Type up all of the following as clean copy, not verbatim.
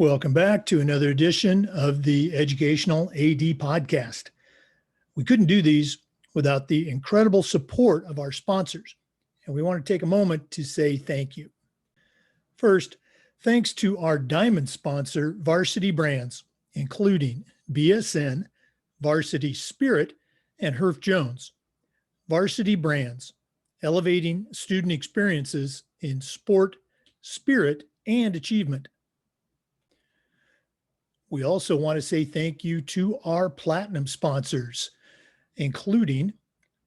Welcome back to another edition of the Educational AD Podcast. We couldn't do these without the incredible support of our sponsors, and we want to take a moment to say thank you. First, thanks to our diamond sponsor, Varsity Brands, including BSN, Varsity Spirit, and Herff Jones. Varsity Brands, elevating student experiences in sport, spirit, and achievement. We also want to say thank you to our platinum sponsors, including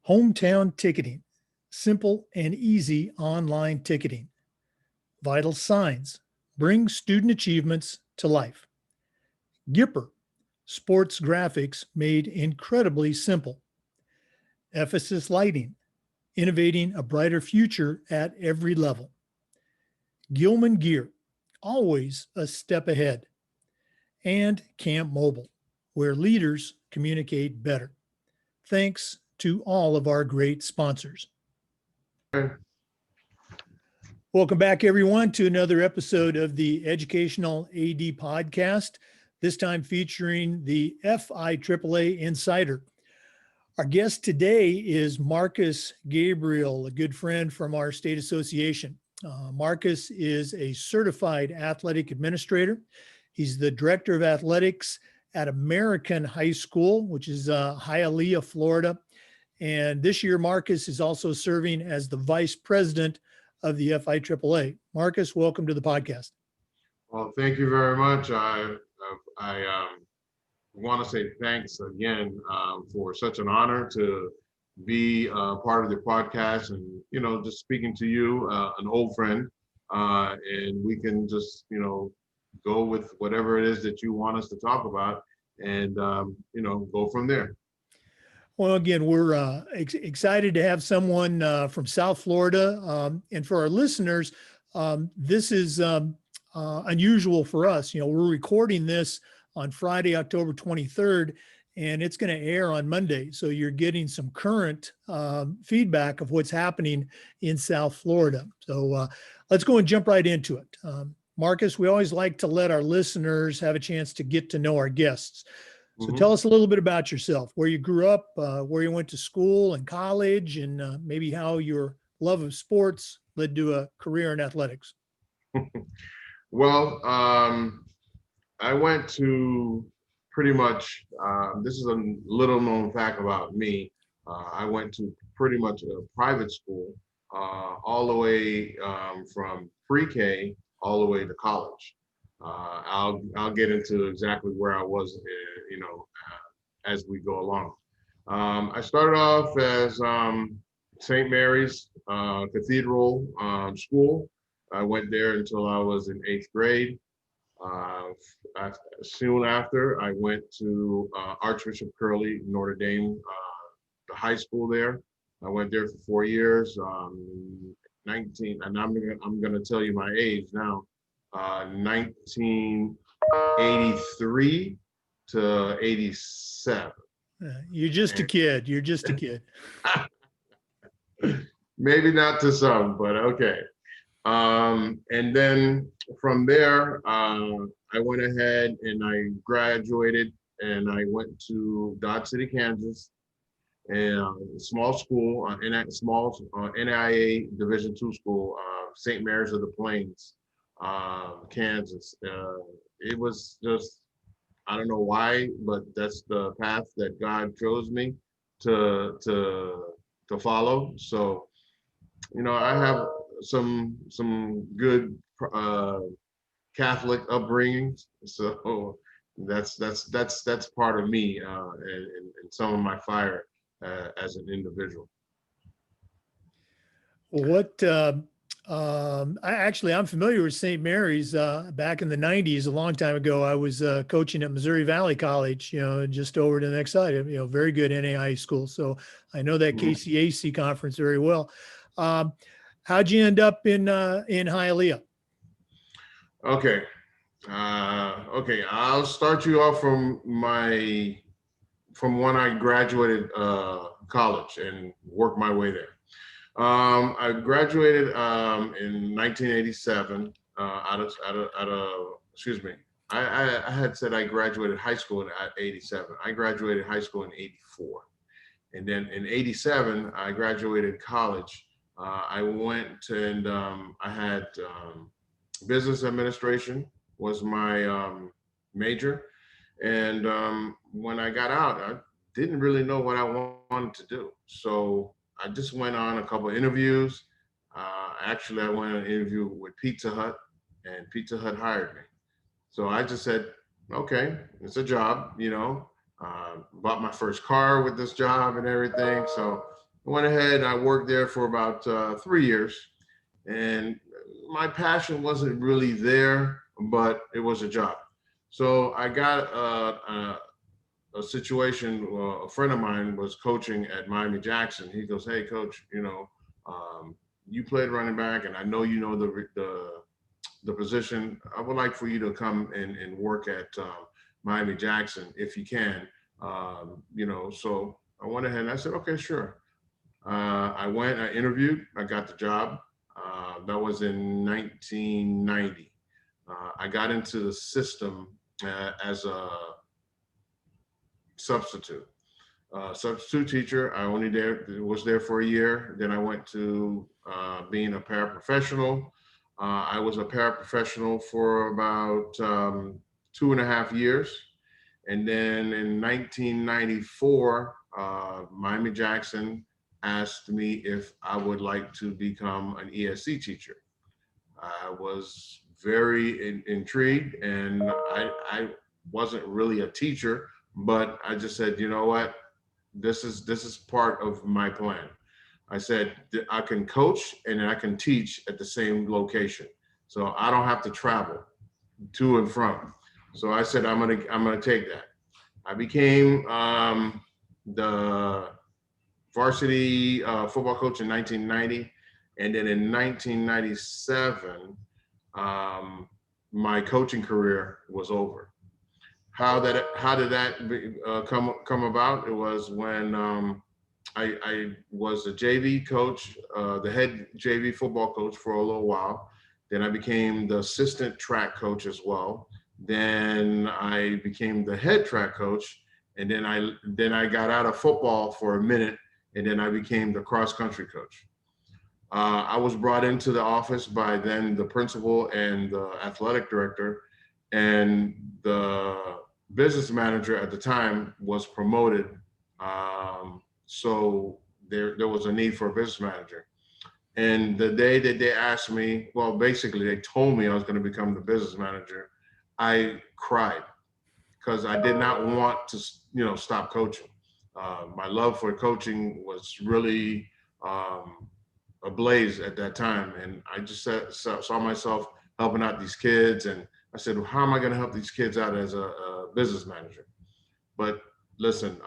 Hometown Ticketing, simple and easy online ticketing. Vital Signs, bring student achievements to life. Gipper, sports graphics made incredibly simple. Ephesus Lighting, innovating a brighter future at every level. Gilman Gear, always a step ahead. And Camp Mobile, where leaders communicate better. Thanks to all of our great sponsors. Welcome back, everyone, to another episode of the Educational AD Podcast, this time featuring the FIAAA Insider. Our guest today is Marcus Gabriel, a good friend from our state association. Marcus is a certified athletic administrator. He's the director of athletics at American High School, which is Hialeah, Florida. And this year, Marcus is also serving as the vice president of the FIAAA. Marcus, welcome to the podcast. Well, thank you very much. I want to say thanks again for such an honor to be part of the podcast and, just speaking to you, an old friend, and we can just, go with whatever it is that you want us to talk about and, go from there. Well, again, we're excited to have someone from South Florida. And for our listeners, this is unusual for us. We're recording this on Friday, October 23rd, and it's going to air on Monday. So you're getting some current feedback of what's happening in South Florida. So let's go and jump right into it. Marcus, we always like to let our listeners have a chance to get to know our guests. So tell us a little bit about yourself, where you grew up, where you went to school and college, and maybe how your love of sports led to a career in athletics. Well, I went to pretty much, this is a little known fact about me. I went to pretty much a private school all the way from pre-K all the way to college. I'll get into exactly where I was, as we go along. I started off as St. Mary's Cathedral School. I went there until I was in 8th grade. Soon after, I went to Archbishop Curley, Notre Dame, the high school there. I went there for 4 years. 19, and I'm gonna tell you my age now. 1983 to 87. You're just a kid. You're just a kid. Maybe not to some, but okay. And then from there, I went ahead and I graduated, and I went to Dodge City, Kansas, and a small school, NAIA Division II school, St. Mary's of the Plains, Kansas. It was just, I don't know why, but that's the path that God chose me to follow. So, I have some good Catholic upbringings. So that's part of me and some of my fire as an individual. What I'm familiar with St. Mary's. Back in the 90s, a long time ago, I was coaching at Missouri Valley College, just over to the next side, very good NAIA school. So I know that KCAC conference very well. How'd you end up in Hialeah? Okay. I'll start you off from when I graduated college and worked my way there. I graduated in 1987 out of I had said I graduated high school in '87. I graduated high school in '84. And then in '87, I graduated college. I went and I had business administration was my major. And when I got out, I didn't really know what I wanted to do. So I just went on a couple of interviews. Actually, I went on an interview with Pizza Hut, and Pizza Hut hired me. So I just said, okay, it's a job, you know. Bought my first car with this job and everything. So I went ahead and I worked there for about 3 years. And my passion wasn't really there, but it was a job. So I got a situation. A friend of mine was coaching at Miami-Jackson. He goes, "Hey, coach, you know, you played running back, and I know you know the position. I would like for you to come and work at Miami-Jackson if you can." You know, so I went ahead and I said, "Okay, sure." I went, I interviewed, I got the job. That was in 1990. I got into the system as a substitute. Substitute teacher. I only was there for a year. Then I went to being a paraprofessional. I was a paraprofessional for about 2.5 years. And then in 1994, Miami-Jackson asked me if I would like to become an ESC teacher. I was very intrigued, and I wasn't really a teacher, but I just said, you know what, this is part of my plan. I said I can coach and I can teach at the same location, so I don't have to travel to and from. So I said I'm gonna take that. I became the varsity football coach in 1990, and then in 1997, my coaching career was over. How did that come about? It was when I was a JV coach, the head JV football coach for a little while. Then I became the assistant track coach as well. Then I became the head track coach, and then I got out of football for a minute, and then I became the cross country coach. I was brought into the office by then the principal and the athletic director, and the business manager at the time was promoted. So there was a need for a business manager. And the day that they asked me, well, basically they told me I was going to become the business manager, I cried because I did not want to, you know, stop coaching. My love for coaching was really ablaze at that time, and I just saw myself helping out these kids, and I said, well, how am I going to help these kids out as a business manager? But listen,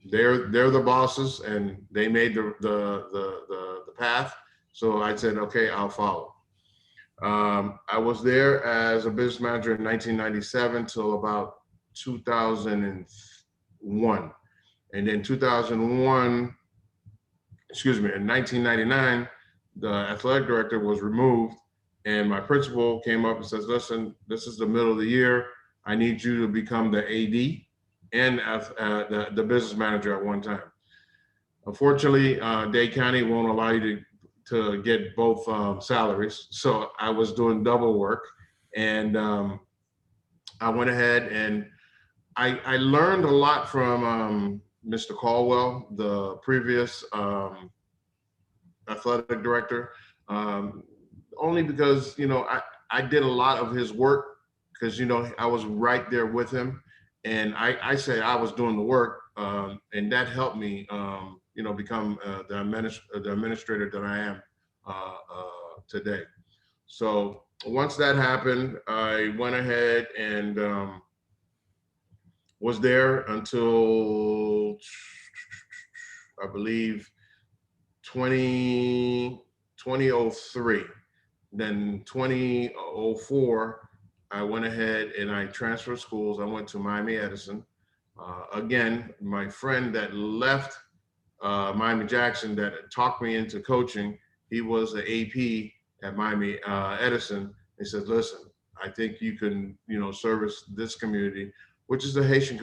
they're the bosses, and they made the path. So I said, okay, I'll follow. I was there as a business manager in 1997 till about 2001. And then 2001, excuse me, in 1999, the athletic director was removed, and my principal came up and says, listen, this is the middle of the year. I need you to become the AD and the business manager at one time. Unfortunately, Dade County won't allow you to get both salaries. So I was doing double work, and I went ahead and I learned a lot from Mr. Caldwell, the previous athletic director, only because, you know, I did a lot of his work because, you know, I was right there with him, and I said I was doing the work, and that helped me, you know, become the administrator that I am today. So once that happened, I went ahead and was there until I believe 2003. Then 2004, I went ahead and I transferred schools. I went to Miami-Edison. Again, my friend that left Miami-Jackson that talked me into coaching, he was the AP at Miami-Edison. He said, listen, I think you can, service this community, which is a Haitian,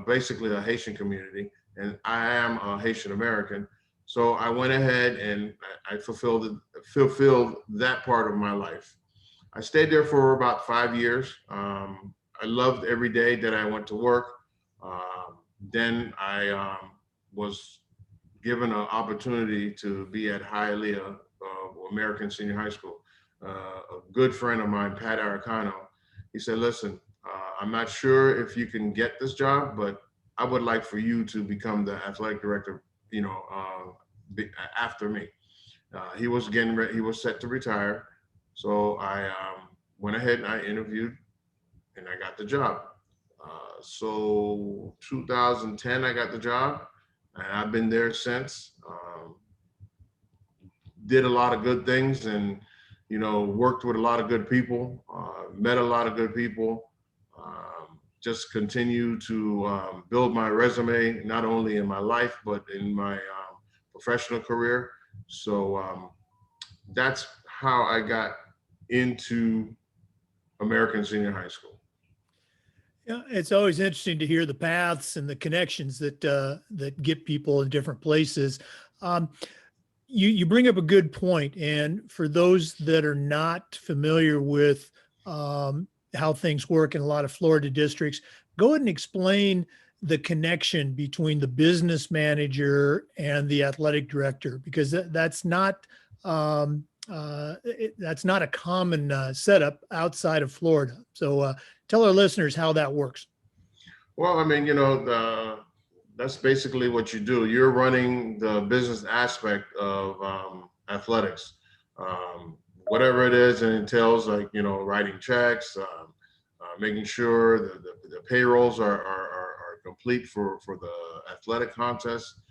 basically a Haitian community, and I am a Haitian American. So I went ahead and I fulfilled that part of my life. I stayed there for about 5 years. I loved every day that I went to work. Then I was given an opportunity to be at Hialeah American Senior High School. A good friend of mine, Pat Aricano, he said, listen, I'm not sure if you can get this job, but I would like for you to become the athletic director, after me. He was getting ready, he was set to retire. So I went ahead and I interviewed and I got the job. So 2010, I got the job and I've been there since. Did a lot of good things and, worked with a lot of good people, met a lot of good people, just continue to build my resume, not only in my life, but in my professional career. So that's how I got into American Senior High School. Yeah, it's always interesting to hear the paths and the connections that get people in different places. You bring up a good point, and for those that are not familiar with how things work in a lot of Florida districts, go ahead and explain the connection between the business manager and the athletic director, because that's not that's not a common setup outside of Florida. So tell our listeners how that works. Well, I mean, that's basically what you do. You're running the business aspect of athletics, whatever it is, and it entails, like, writing checks, making sure the payrolls are complete for the athletic contest.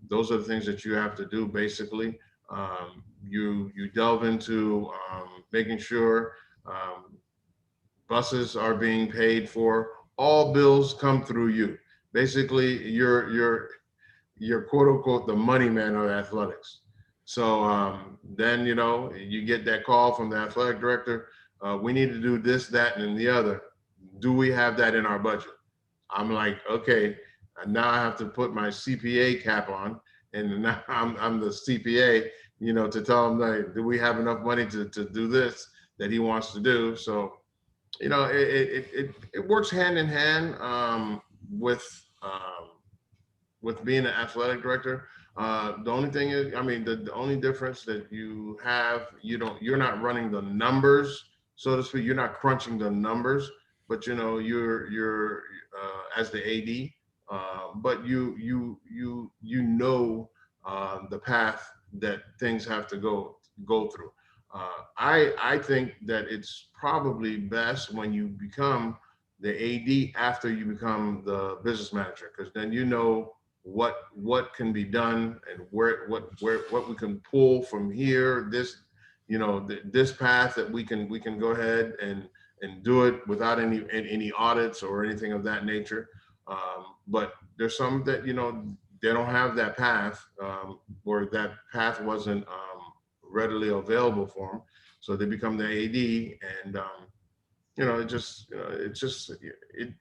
Those are the things that you have to do, basically. You delve into making sure buses are being paid for. All bills come through you. Basically, you're quote unquote the money man of athletics. So then you get that call from the athletic director. We need to do this, that, and the other. Do we have that in our budget? I'm like, okay. And now I have to put my CPA cap on, and now I'm the CPA. To tell him, like, do we have enough money to do this that he wants to do? So it works hand in hand with being an athletic director. The only thing is, I mean, the only difference that you have, you're not running the numbers, so to speak. You're not crunching the numbers, but you're as the AD, but the path that things have to go through. I think that it's probably best when you become the AD after you become the business manager, because then what can be done and what we can pull from here. This path that we can go ahead and do it without any audits or anything of that nature. But there's some that they don't have that path, or that path wasn't readily available for them, so they become the AD, and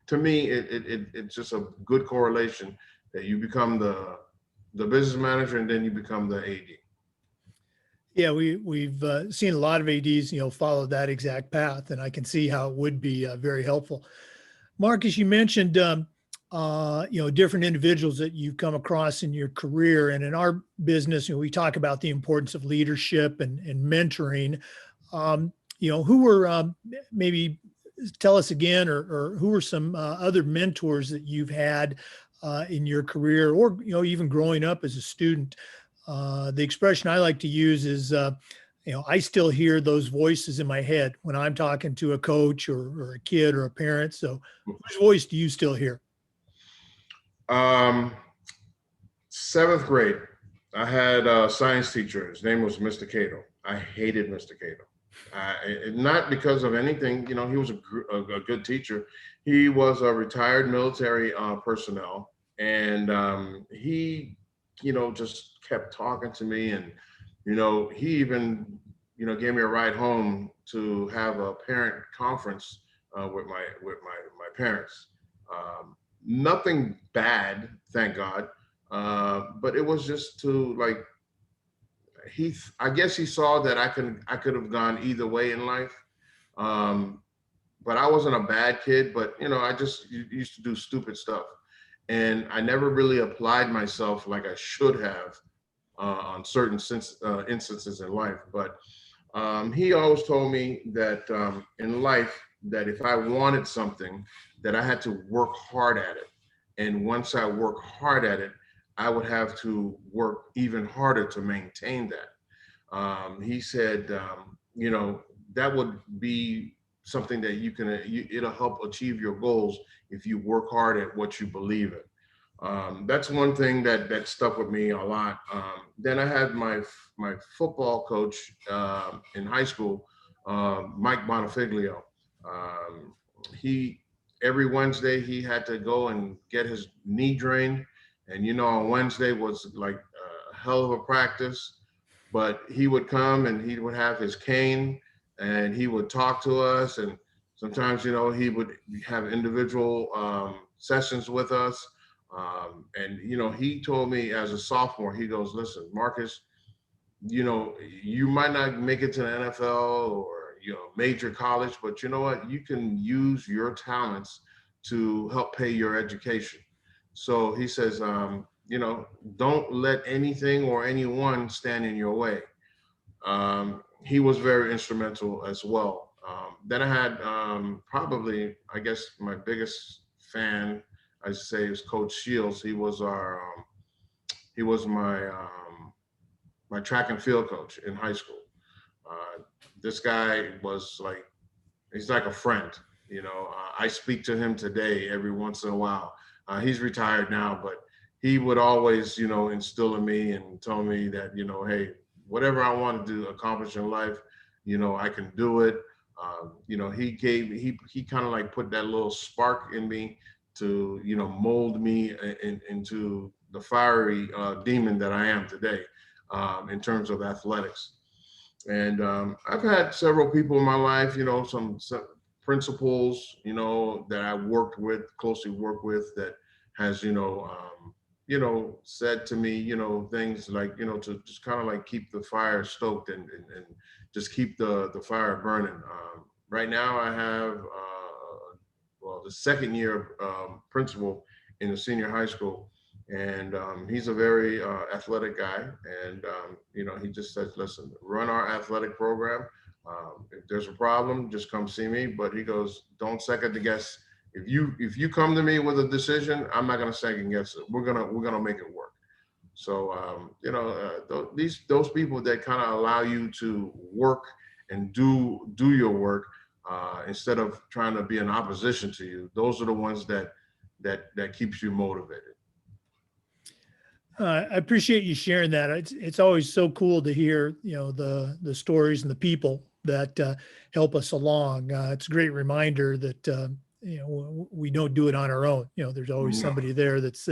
to me it's just a good correlation that you become the business manager and then you become the AD. Yeah, we've seen a lot of ADs, follow that exact path, and I can see how it would be very helpful. Marcus, you mentioned different individuals that you've come across in your career, and in our business, we talk about the importance of leadership and mentoring. Who were maybe tell us again, or who are some other mentors that you've had in your career, or even growing up as a student? The expression I like to use is, I still hear those voices in my head when I'm talking to a coach or a kid or a parent. So whose voice do you still hear? 7th grade, I had a science teacher. His name was Mr. Cato. I hated Mr. Cato. Not because of anything, he was a good teacher. He was a retired military personnel, and he, just kept talking to me, and he even, gave me a ride home to have a parent conference with my parents. Nothing bad, thank God, but it was just to like I guess he saw that I could have gone either way in life. Um, but I wasn't a bad kid, but I just used to do stupid stuff. And I never really applied myself like I should have on certain instances in life. But he always told me that in life, that if I wanted something, that I had to work hard at it. And once I work hard at it, I would have to work even harder to maintain that. He said, that would be something that it'll help achieve your goals if you work hard at what you believe in. That's one thing that stuck with me a lot. Then I had my football coach in high school, Mike Bonafiglio. Um, he every Wednesday he had to go and get his knee drained, and on Wednesday was like a hell of a practice. But he would come and he would have his cane and he would talk to us, and sometimes he would have individual sessions with us. And he told me as a sophomore, he goes, listen, Marcus, you might not make it to the NFL or major college, but you know what? You can use your talents to help pay your education. So he says, don't let anything or anyone stand in your way. He was very instrumental as well. Then I had probably, I guess, my biggest fan, I say, is Coach Shields. He was my track and field coach in high school. Uh, this guy was like, he's like a friend. I speak to him today every once in a while. He's retired now, but he would always, instill in me and tell me that, hey, whatever I want to do, accomplish in life, I can do it. He kind of like put that little spark in me to, mold me into the fiery demon that I am today in terms of athletics. And I've had several people in my life, some principals, that I closely worked with, that has, said to me, things like, to just kind of like keep the fire stoked and just keep the fire burning. Right now I have, the second year principal in a senior high school. And he's a very athletic guy. And, he just says, listen, run our athletic program. If there's a problem, just come see me. But he goes, don't second guess. If you come to me with a decision, I'm not going to second guess it. We're gonna make it work. So those people that kind of allow you to work and do your work instead of trying to be in opposition to you, those are the ones that keeps you motivated. I appreciate you sharing that. It's always so cool to hear, the stories and the people that help us along. It's a great reminder that we don't do it on our own. There's always somebody there that's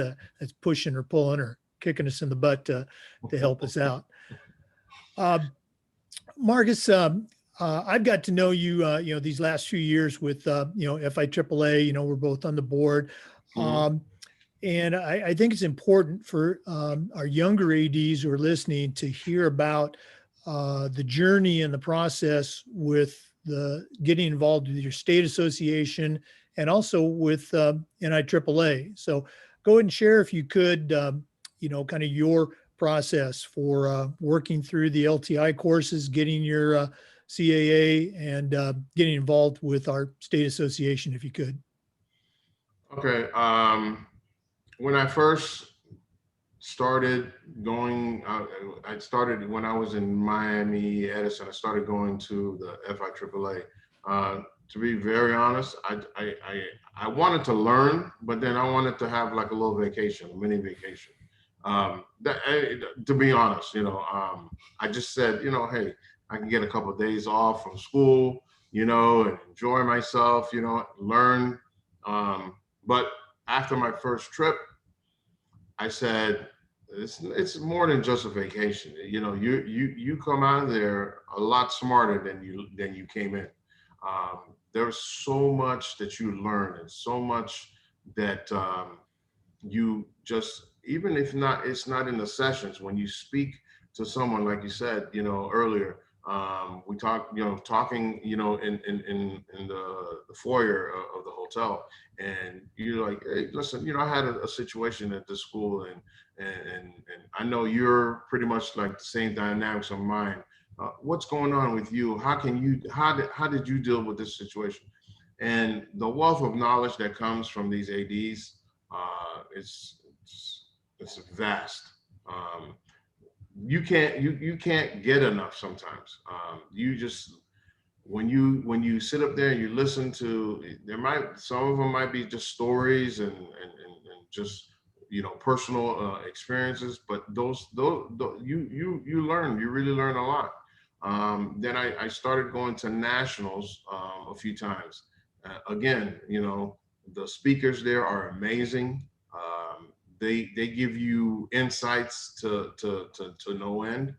pushing or pulling or kicking us in the butt to help us out. Marcus, I've got to know you, these last few years with, FIAAA. We're both on the board. And I think it's important for our younger ADs who are listening to hear about the journey and the process with the getting involved with your state association and also with NIAAA. So go ahead and share, if you could, kind of your process for working through the LTI courses, getting your CAA, and getting involved with our state association, if you could. Okay. When I first started going, I started when I was in Miami-Dade. I started going to the FIAAA. To be very honest, I wanted to learn, but then I wanted to have like a little vacation, a mini vacation. To be honest, I just said, hey, I can get a couple of days off from school, and enjoy myself, learn. But after my first trip, I said, it's more than just a vacation. You know, you come out of there a lot smarter than you came in. There's so much that you learn, and so much that you just, even if not, it's not in the sessions, when you speak to someone, like you said, you know, earlier, we talk, you know, talking, you know, in the foyer of the hotel, and you're like, hey, listen, you know, I had a situation at the school, and I know you're pretty much like the same dynamics of mine. What's going on with you? How did you deal with this situation? And the wealth of knowledge that comes from these ADs, it's vast. Um, you can't get enough sometimes. You just, when you sit up there and you listen to, there might, some of them might be just stories and just, you know, personal experiences, but those you learn, you really learn a lot. Then I started going to nationals a few times. Again, you know, the speakers there are amazing. They give you insights to no end.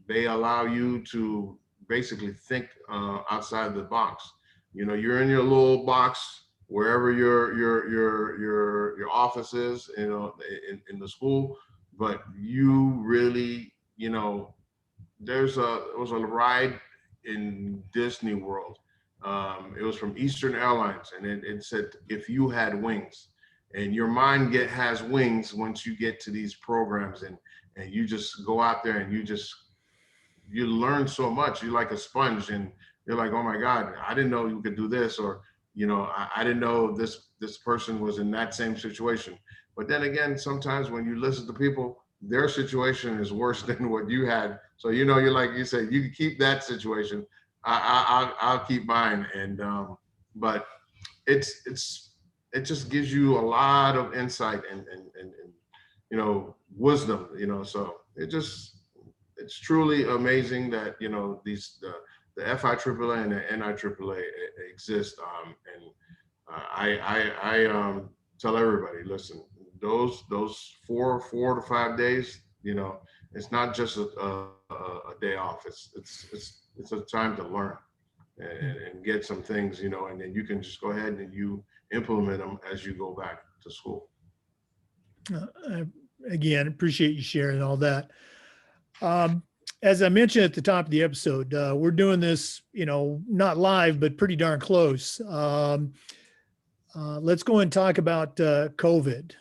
They allow you to basically think outside the box. You know, you're in your little box wherever your office is, you know, in the school, but you really, you know, it was a ride in Disney World. It was from Eastern Airlines, and it said, if you had wings. And your mind has wings once you get to these programs, and you just go out there and you learn so much. You're like a sponge, and you're like, oh my God, I didn't know you could do this, or, you know, I didn't know this person was in that same situation. But then again, sometimes when you listen to people, their situation is worse than what you had. So, you know, you're like, you said, you can keep that situation. I'll keep mine. And but it's it just gives you a lot of insight and you know, wisdom, you know. So it's truly amazing that, you know, the FIAAA and the NIAAA exist. And I tell everybody, listen, those 4 to 5 days, you know, it's not just a day off. It's a time to learn and get some things, you know, and then you can just go ahead and you implement them as you go back to school. I, again, appreciate you sharing all that. As I mentioned at the top of the episode, we're doing this, you know, not live, but pretty darn close. Let's go and talk about COVID.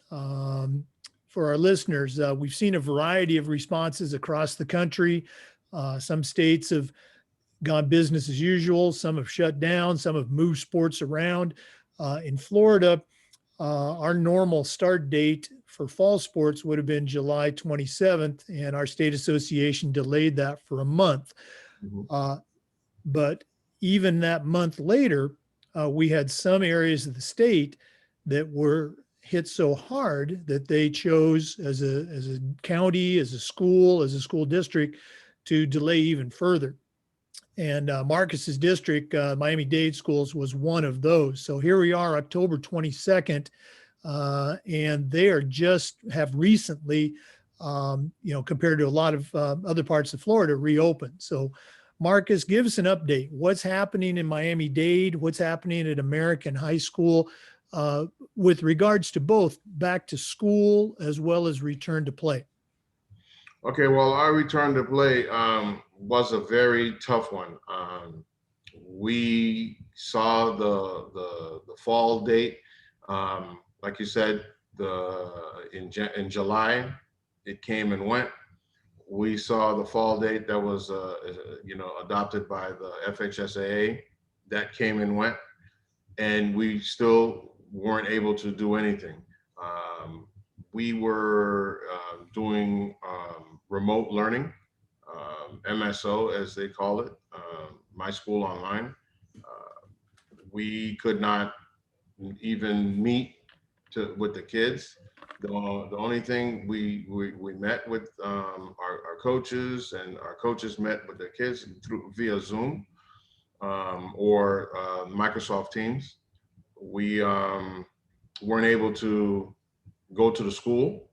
For our listeners, we've seen a variety of responses across the country. Some states have gone business as usual. Some have shut down. Some have moved sports around. In Florida, our normal start date for fall sports would have been July 27th, and our state association delayed that for a month. Mhm. But even that month later, we had some areas of the state that were hit so hard that they chose as a county, as a school district, to delay even further. And Marcus's district, Miami-Dade schools, was one of those. So here we are, October 22nd, and they are have recently, you know, compared to a lot of other parts of Florida, reopened. So Marcus, give us an update. What's happening in Miami-Dade? What's happening at American High School with regards to both back to school as well as return to play? Okay, well, our return to play was a very tough one. We saw the fall date, like you said, in July, it came and went. We saw the fall date that was you know, adopted by the FHSAA, that came and went, and we still weren't able to do anything. We were doing remote learning, MSO as they call it, My School Online. We could not even meet with the kids. The only thing we met with our coaches, and our coaches met with the kids via Zoom or Microsoft Teams. We weren't able to go to the school.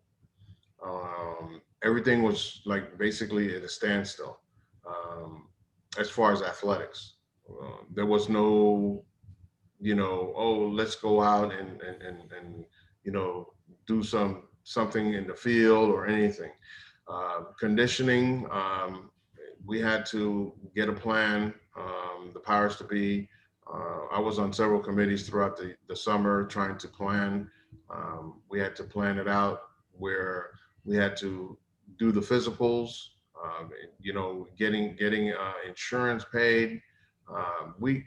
Everything was like basically at a standstill um, as far as athletics. There was no, oh, let's go out and do something in the field or anything. Conditioning, we had to get a plan. The powers to be. I was on several committees throughout the summer trying to plan. We had to plan it out where we had to do the physicals, getting insurance paid. We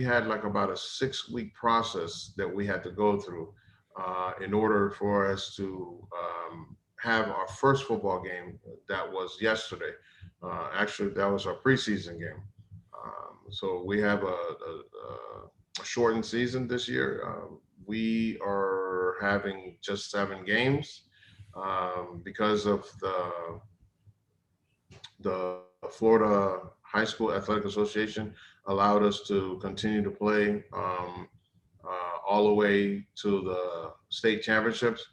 had like about a 6-week process that we had to go through in order for us to have our first football game. That was yesterday. Actually, that was our preseason game. So we have a shortened season this year. We are having just 7 games because of the Florida High School Athletic Association allowed us to continue to play all the way to the state championships.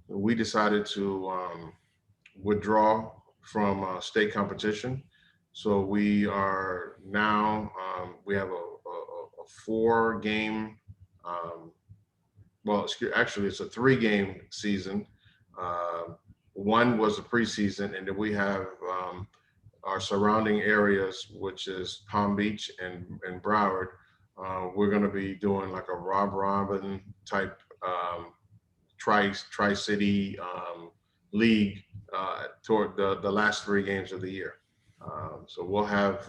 We decided to withdraw from state competition. So we are now, we have a 4-game, actually it's a 3-game season. One was a preseason, and then we have our surrounding areas, which is Palm Beach and Broward. We're going to be doing like a Rob Robin type tri-city league toward the last 3 games of the year. So we'll have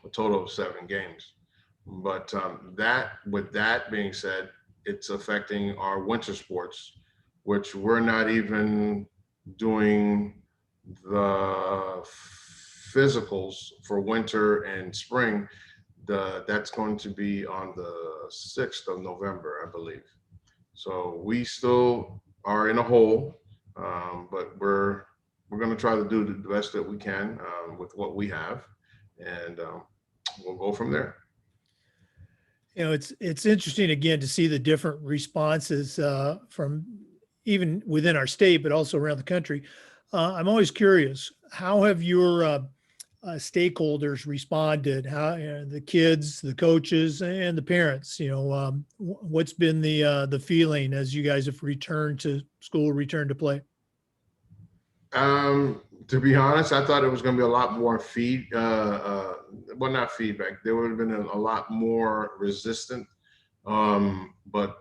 a total of 7 games. But with that being said, it's affecting our winter sports, which we're not even doing the physicals for winter and spring. That's going to be on the 6th of November, I believe. So we still are in a hole, but we're going to try to do the best that we can with what we have, and we'll go from there. It's interesting again to see the different responses from even within our state, but also around the country. I'm always curious, how have your stakeholders responded? How the kids, the coaches, and the parents? What's been the feeling as you guys have returned to school, returned to play? To be honest, I thought it was going to be a lot more not feedback. There would have been a lot more resistant, but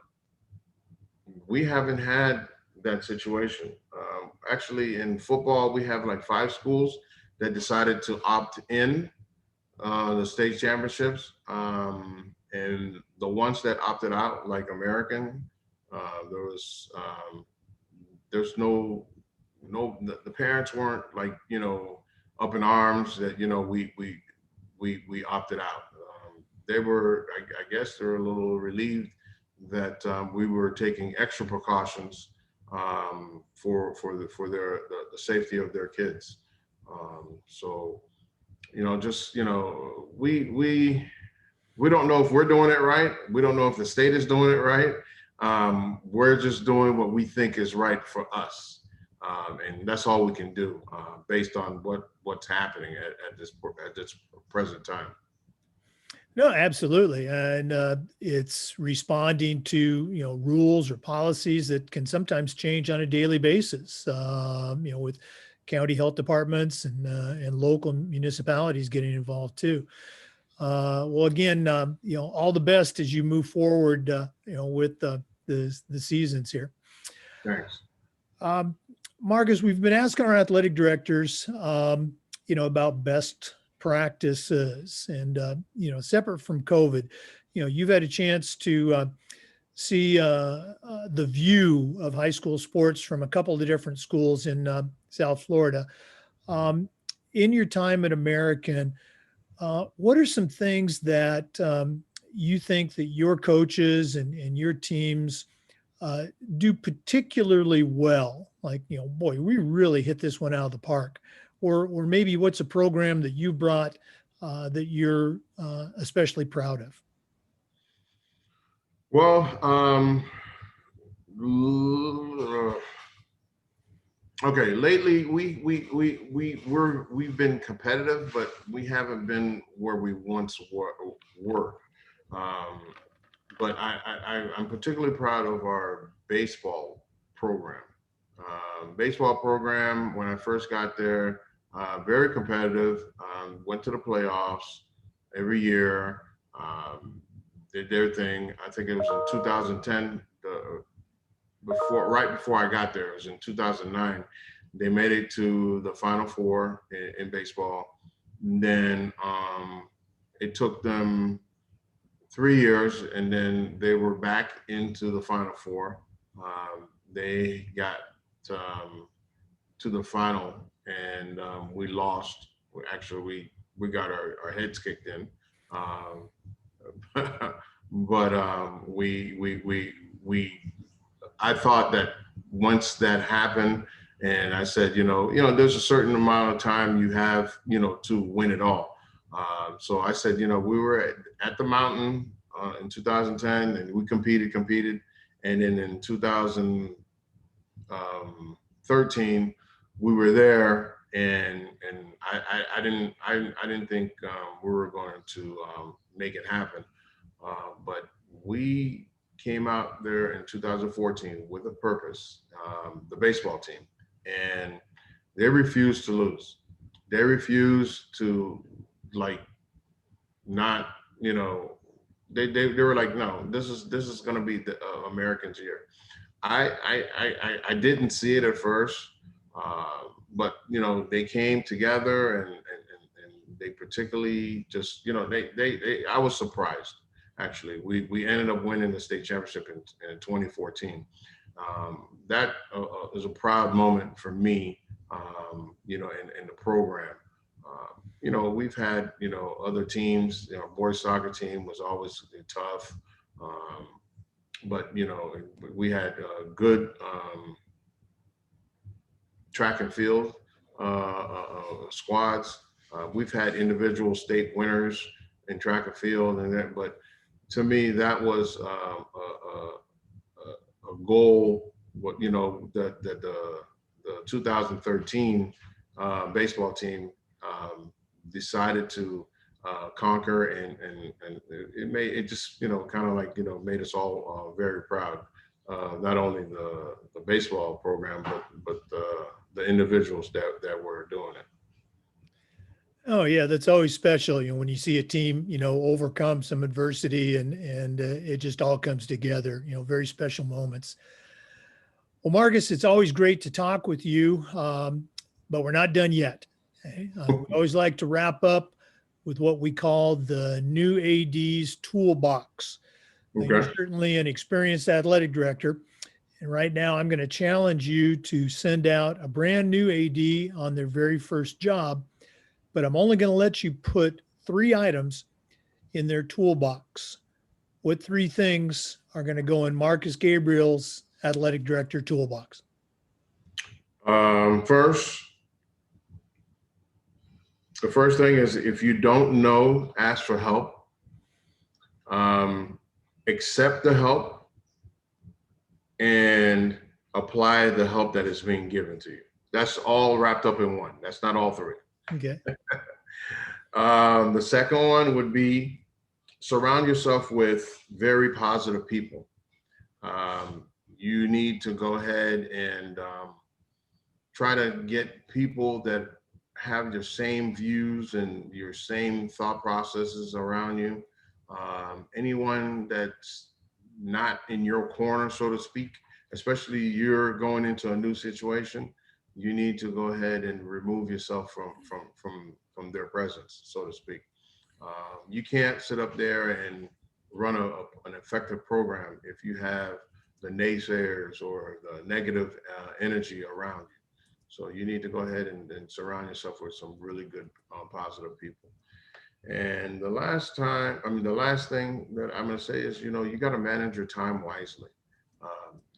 we haven't had that situation. Actually, in football, we have like 5 schools that decided to opt in the state championships, and the ones that opted out, like American, there's no, the parents weren't like up in arms that we opted out. They were, I guess, they're a little relieved that we were taking extra precautions for the safety of their kids. So we don't know if we're doing it right. We don't know if the state is doing it right. We're just doing what we think is right for us. And that's all we can do based on what's happening at this present time. No, absolutely. And it's responding to, rules or policies that can sometimes change on a daily basis, with county health departments and local municipalities getting involved too. Well, again, all the best as you move forward, with the seasons here. Thanks. Marcus, we've been asking our athletic directors, about best practices and, separate from COVID, you've had a chance to see the view of high school sports from a couple of different schools in South Florida. In your time at American, what are some things that you think that your coaches and your teams do particularly well? Like, boy, we really hit this one out of the park. Or maybe what's a program that you brought that you're especially proud of? Well, Okay, lately we've been competitive, but we haven't been where we once were. Um, but I'm particularly proud of our baseball program. Baseball program, when I first got there, very competitive, went to the playoffs every year, um, did their thing. I think it was in 2010, right before I got there, it was in 2009. They made it to the Final Four in baseball. And then it took them 3 years, and then they were back into the Final Four. They got to the final, and we lost. We got our heads kicked in, um, but we I thought that once that happened, and I said, there's a certain amount of time you have, to win it all. So I said, we were at the mountain in 2010, and we competed, and then in 2013, we were there, and I didn't think we were going to make it happen, but we came out there in 2014 with a purpose, the baseball team, and they refused to lose. They refused to, like, not, they were like, no, this is going to be the Americans' year. I didn't see it at first, but they came together, and they particularly just, they I was surprised. Actually, we ended up winning the state championship in 2014. That is a proud moment for me, in the program. We've had, other teams. Boys soccer team was always tough, but we had good track and field squads. We've had individual state winners in track and field, and that. But to me, that was a goal. What that the 2013 baseball team decided to conquer, and it just kind of like made us all very proud. Not only the baseball program, but the individuals that were doing it. Oh yeah, that's always special. When you see a team, overcome some adversity, and it just all comes together. Very special moments. Well, Marcus, it's always great to talk with you, but we're not done yet. Okay? We always like to wrap up with what we call the new AD's toolbox. Now, you're Okay. certainly an experienced athletic director. And right now, I'm going to challenge you to send out a brand new AD on their very first job, but I'm only going to let you put 3 items in their toolbox. What 3 things are going to go in Marcus Gabriel's athletic director toolbox? First, the first thing is, if you don't know, ask for help. Accept the help and apply the help that is being given to you. That's all wrapped up in one. That's not all 3. Okay. The second one would be, surround yourself with very positive people. You need to go ahead and try to get people that have your same views and your same thought processes around you. Anyone that's not in your corner, so to speak, especially you're going into a new situation, you need to go ahead and remove yourself from their presence, so to speak. You can't sit up there and run an effective program if you have the naysayers or the negative energy around you. So you need to go ahead and surround yourself with some really good, positive people. And the last thing that I'm going to say is, you got to manage your time wisely.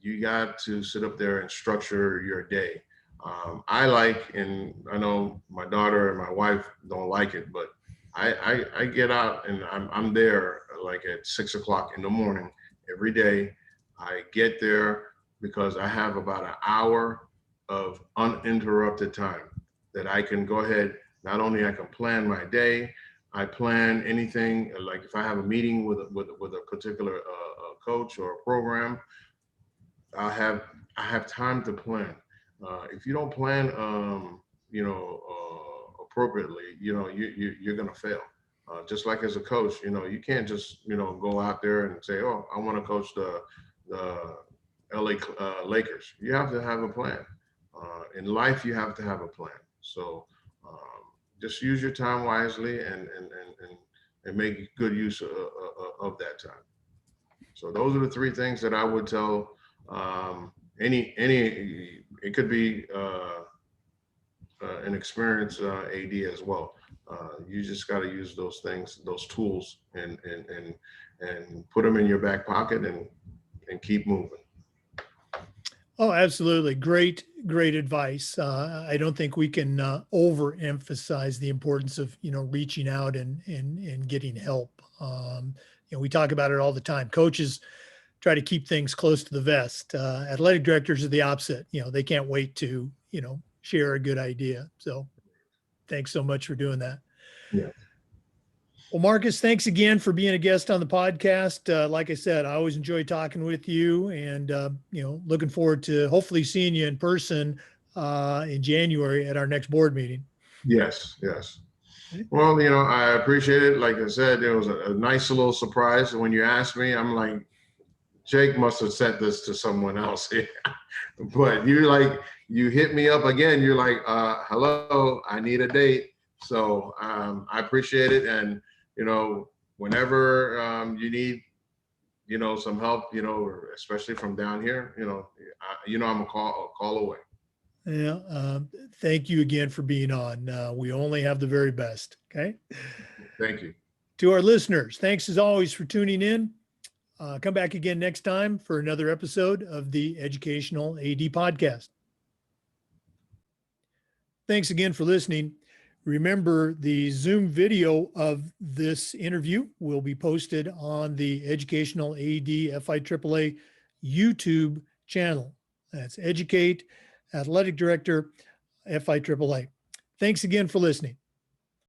You got to sit up there and structure your day. And I know my daughter and my wife don't like it, but I get out and I'm there like at 6 o'clock in the morning every day. I get there because I have about an hour of uninterrupted time that I can go ahead. Not only I can plan my day, I plan anything, like if I have a meeting with a particular coach or a program, I have time to plan. If you don't plan, appropriately, you're gonna fail. Just like as a coach, you can't just go out there and say, oh, I want to coach the LA Lakers. You have to have a plan. In life, you have to have a plan. So just use your time wisely and make good use of that time. So those are the three things that I would tell it could be an experienced AD as well. You just got to use those things, those tools, and put them in your back pocket and keep moving. Oh, absolutely. Great advice. I don't think we can overemphasize the importance of, reaching out and getting help. We talk about it all the time. Coaches try to keep things close to the vest. Athletic directors are the opposite. They can't wait to, share a good idea. So thanks so much for doing that. Yeah. Well, Marcus, thanks again for being a guest on the podcast. Like I said, I always enjoy talking with you, and looking forward to hopefully seeing you in person in January at our next board meeting. Yes. Well, I appreciate it. Like I said, it was a nice little surprise. When you asked me, I'm like, Jake must have sent this to someone else. But you hit me up again. You're like, hello, I need a date. So I appreciate it. And, whenever you need, some help, especially from down here, I'm a call away. Yeah. Thank you again for being on. We only have the very best. Okay. Thank you. To our listeners, thanks as always for tuning in. Come back again next time for another episode of the Educational AD Podcast. Thanks again for listening. Remember, the Zoom video of this interview will be posted on the Educational AD FIAAA YouTube channel. That's Educate Athletic Director FIAAA. Thanks again for listening.